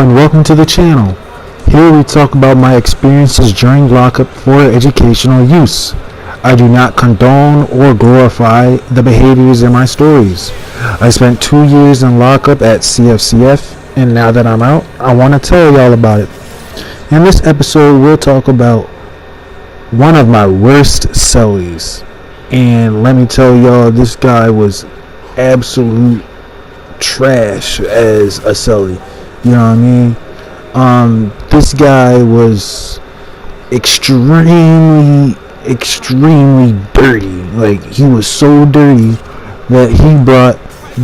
and welcome to the channel. Here we talk about my experiences during lockup for educational use. I do not condone or glorify the behaviors in my stories. I spent 2 years in lockup at CFCF, and now that I'm out, I want to tell y'all about it. In this episode, we'll talk about one of my worst cellies. And let me tell y'all, this guy was absolute trash as a cellie. You know what I mean? This guy was extremely dirty. Like, he was so dirty that he brought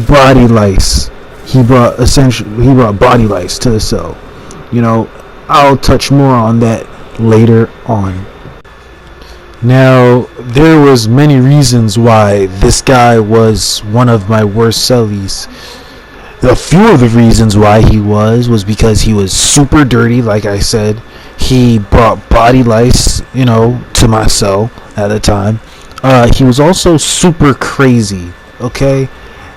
body lice. He brought body lice to the cell. You know, I'll touch more on that later on. Now, there was many reasons why this guy was one of my worst cellies. A few of the reasons why he was because he was super dirty, like I said. He brought body lice, to my cell at the time. He was also super crazy, okay?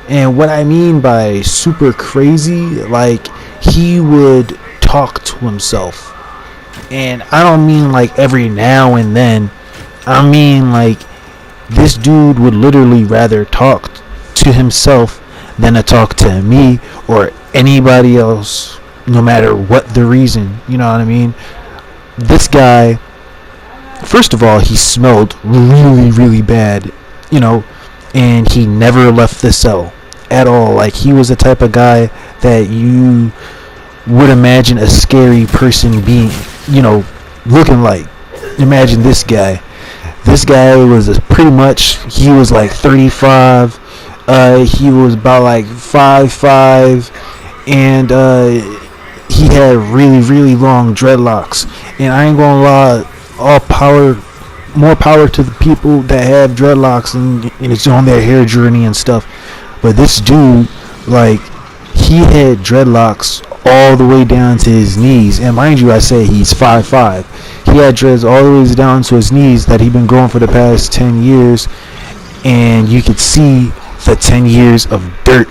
And what I mean by super crazy, like, he would talk to himself. And I don't mean like every now and then. I mean, like, this dude would literally rather talk to himself than to talk to me or anybody else, no matter what the reason. You know what I mean? This guy, first of all, he smelled really bad, and he never left the cell at all. Like, he was the type of guy that you would imagine a scary person being, looking like. Imagine this guy. This guy was pretty much, he was like 35. He was about like 5'5", and he had really long dreadlocks. And I ain't gonna lie, more power to the people that have dreadlocks and it's on their hair journey and stuff. But this dude, like, he had dreadlocks all the way down to his knees. And mind you, I say he's 5'5". He had dreads all the way down to his knees that he'd been growing for the past 10 years. And you could see the 10 years of dirt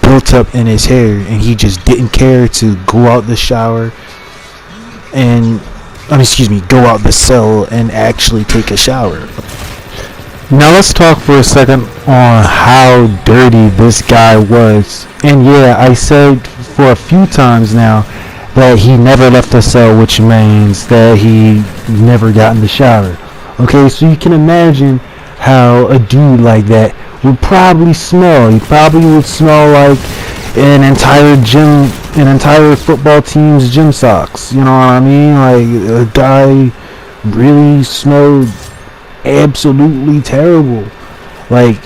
built up in his hair, and he just didn't care to go out the shower and go out the cell and actually take a shower. Now let's talk for a second on how dirty this guy was. And yeah, I said for a few times now that he never left the cell, which means that he never got in the shower. Okay, so you can imagine how a dude like that would probably smell. He probably would smell like an entire football team's gym socks. You know what I mean? Like, a guy really smelled absolutely terrible. Like,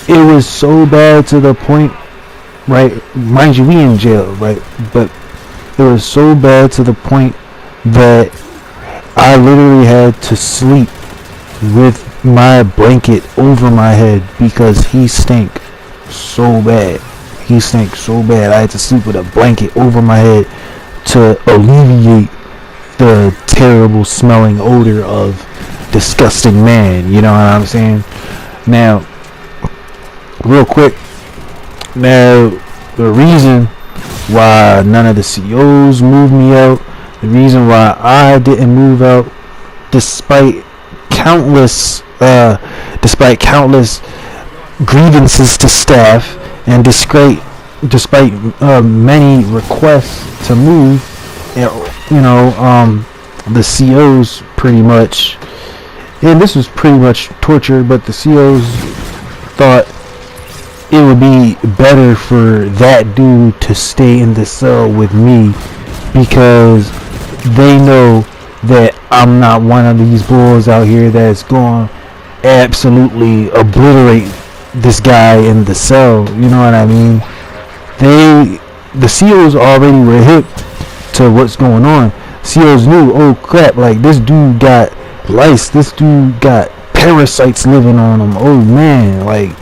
it was so bad to the point, right? Mind you, we in jail, right? But it was so bad to the point that I literally had to sleep with my blanket over my head because he stank so bad. I had to sleep with a blanket over my head to alleviate the terrible smelling odor of disgusting man. You know what I'm saying? Now, real quick, the reason why none of the COs moved me out, the reason why I didn't move out, despite countless grievances to staff, and despite many requests to move, the COs pretty much, and this was pretty much torture, but the COs thought it would be better for that dude to stay in the cell with me because they know that I'm not one of these bulls out here that's going to absolutely obliterate this guy in the cell. You know what I mean? The COs already were hip to what's going on. COs knew, oh crap, like, this dude got lice, this dude got parasites living on him. Oh man, like,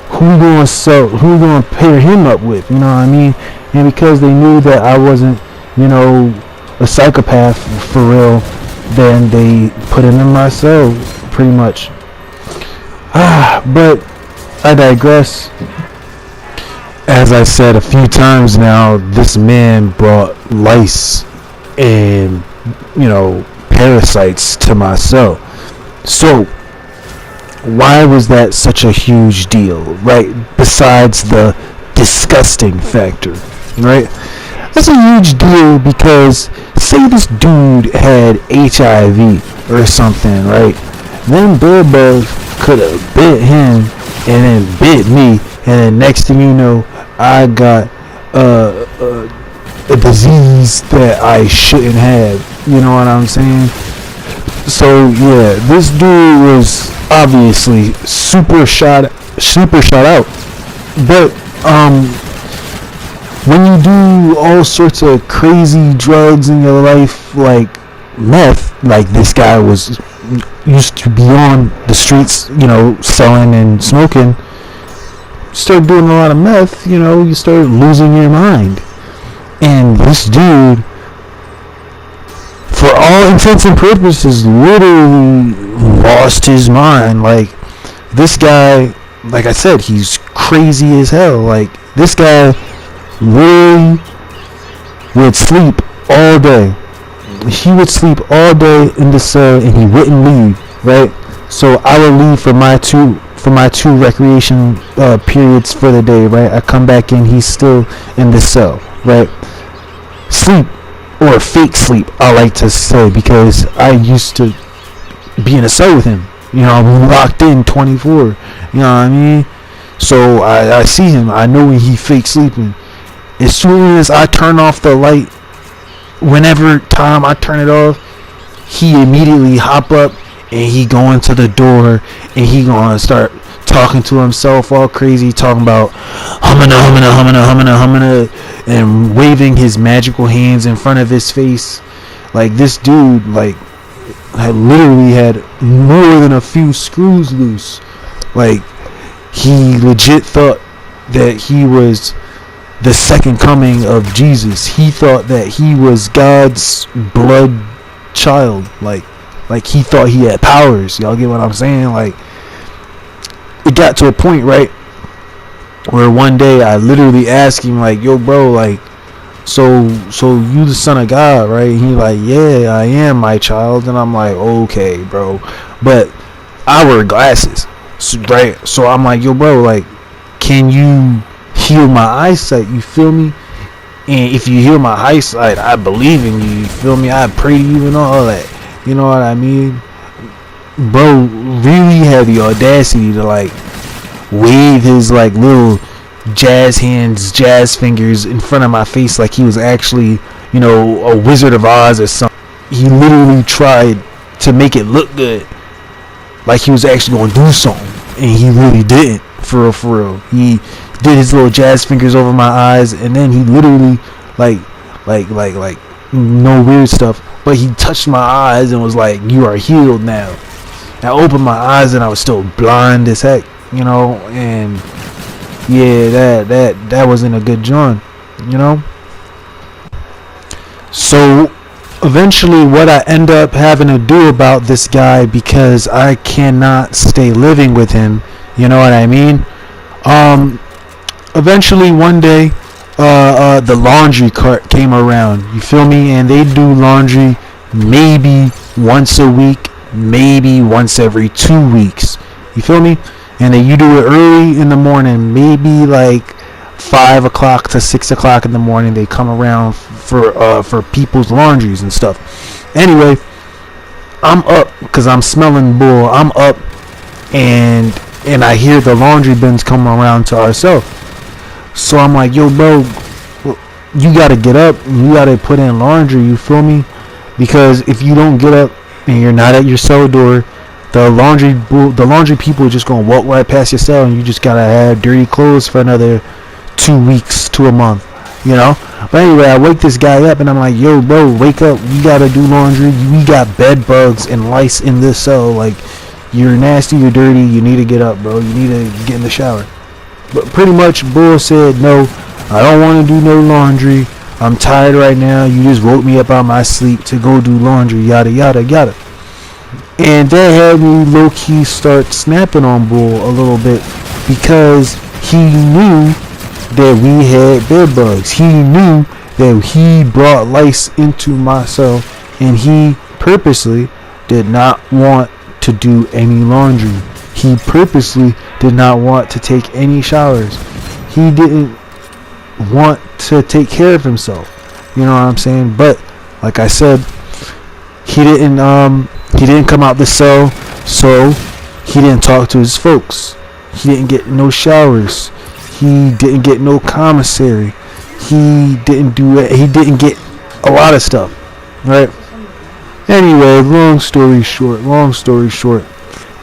who we gonna pair him up with? You know what I mean? And because they knew that I wasn't, a psychopath for real, then they put him in my cell, pretty much. But I digress. as I said a few times now, this man brought lice and, parasites to my cell. So, why was that such a huge deal, right? Besides the disgusting factor, right? That's a huge deal because say this dude had HIV or something, right? Then bed bugs could have bit him and then bit me, and then next thing you know, I got a disease that I shouldn't have. You know what I'm saying? So yeah, this dude was obviously super shot out. But when you do all sorts of crazy drugs in your life, like meth, like this guy was used to be on the streets, selling and smoking. Start doing a lot of meth, you start losing your mind. And this dude, for all intents and purposes, literally lost his mind. Like, this guy, like I said, he's crazy as hell. Like, this guy literally would sleep all day. He would sleep all day in the cell and he wouldn't leave, right? So I would leave for my two recreation periods for the day, right? I come back in, he's still in the cell, right? Sleep, or fake sleep, I like to say, because I used to be in a cell with him. I'm locked in 24. You know what I mean? So I see him. I know when he fake sleeping. As soon as I turn off the light, whenever time I turn it off, he immediately hop up and he go into the door and he gonna start talking to himself all crazy, talking about humana, and waving his magical hands in front of his face. Like, this dude, like, had literally had more than a few screws loose. Like, he legit thought that he was the second coming of Jesus. He thought that he was God's blood child. Like he thought he had powers. Y'all get what I'm saying? Like, it got to a point, right, where one day I literally asked him, like, yo, bro, like, so you the son of God, right? And he like, yeah, I am, my child. And I'm like, okay, bro, but I wear glasses, right? So I'm like, yo, bro, like, can you heal my eyesight? You feel me? And if you heal my eyesight, I believe in you. You feel me? I pray to you and all that. You know what I mean? Bro really had the audacity to, like, wave his, like, little jazz hands, jazz fingers in front of my face like he was actually, a Wizard of Oz or something. He literally tried to make it look good, like he was actually going to do something, and he really didn't. For real. He did his little jazz fingers over my eyes, and then he literally, like, no weird stuff, but he touched my eyes and was like, you are healed now. I opened my eyes and I was still blind as heck, and yeah, that wasn't a good joint, So eventually what I end up having to do about this guy, because I cannot stay living with him, you know what I mean? Eventually one day, the laundry cart came around, you feel me? And they do laundry maybe once a week, maybe once every 2 weeks, you feel me? And then you do it early in the morning, maybe like 5 o'clock to 6 o'clock in the morning. They come around for people's laundries and stuff. Anyway, I'm up because I'm smelling bull. I'm up and I hear the laundry bins come around to ourselves. So I'm like, yo, bro, you gotta get up. You gotta put in laundry. You feel me? Because if you don't get up and you're not at your cell door, the laundry people are just gonna walk right past your cell, and you just gotta have dirty clothes for another 2 weeks to a month, But anyway, I wake this guy up and I'm like, yo, bro, wake up. We gotta do laundry. We got bed bugs and lice in this cell. Like, you're nasty, you're dirty. You need to get up, bro. You need to get in the shower. But pretty much, Bull said, no, I don't want to do no laundry. I'm tired right now. You just woke me up out of my sleep to go do laundry, yada, yada, yada. And that had me low-key start snapping on Bull a little bit, because he knew that we had bed bugs. He knew that he brought lice into my cell, and he purposely did not want to do any laundry. He purposely did not want to take any showers. He didn't want to take care of himself. You know what I'm saying? But like I said, he didn't come out the cell, so he didn't talk to his folks. He didn't get no showers. He didn't get no commissary. He didn't do it. He didn't get a lot of stuff, right? Anyway, long story short,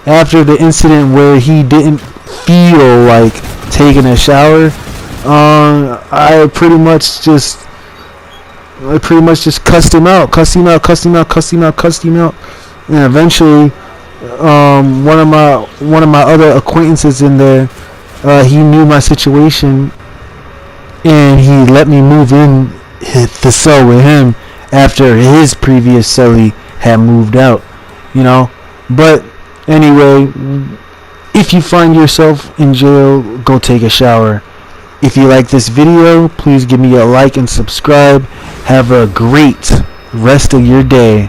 after the incident where he didn't feel like taking a shower, I pretty much just cussed him out, and eventually, one of my other acquaintances in there, he knew my situation, and he let me move in the cell with him after his previous cellie had moved out, you know. But anyway, if you find yourself in jail, go take a shower. If you like this video, please give me a like and subscribe. Have a great rest of your day.